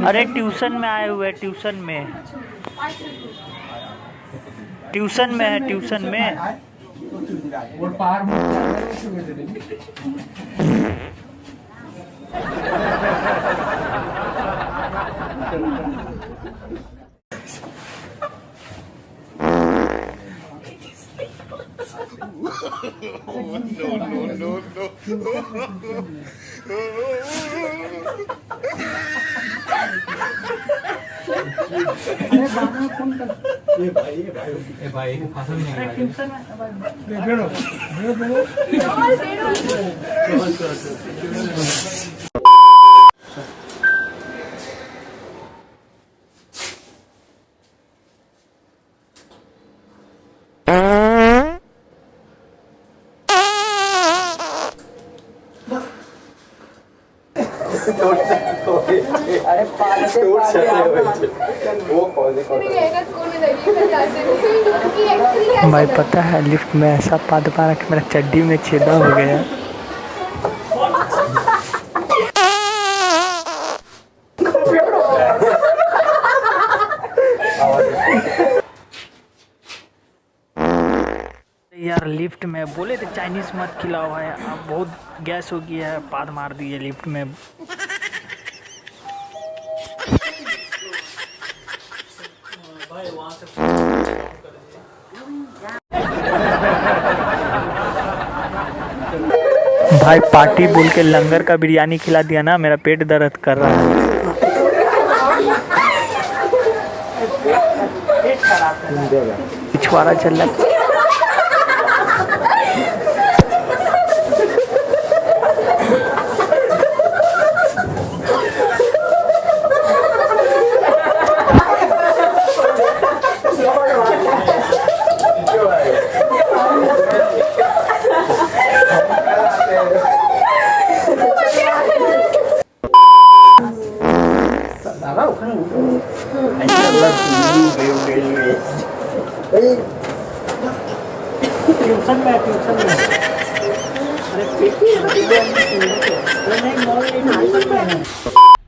अरे ट्यूशन में आए हुए, ट्यूशन में है, ट्यूशन में भाई पता है लिफ्ट में ऐसा पाद मारा कि मेरा चड्डी में छेदा हो गया। यार लिफ्ट में बोले थे चाइनीज मत खिलाओ भाई, अब बहुत गैस हो गया है, पाद मार दिए लिफ्ट में। भाई पार्टी बोल के लंगर का बिरयानी खिला दिया ना, मेरा पेट दर्द कर रहा है। पिछवाड़ा चल रहा है।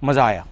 मजा आया।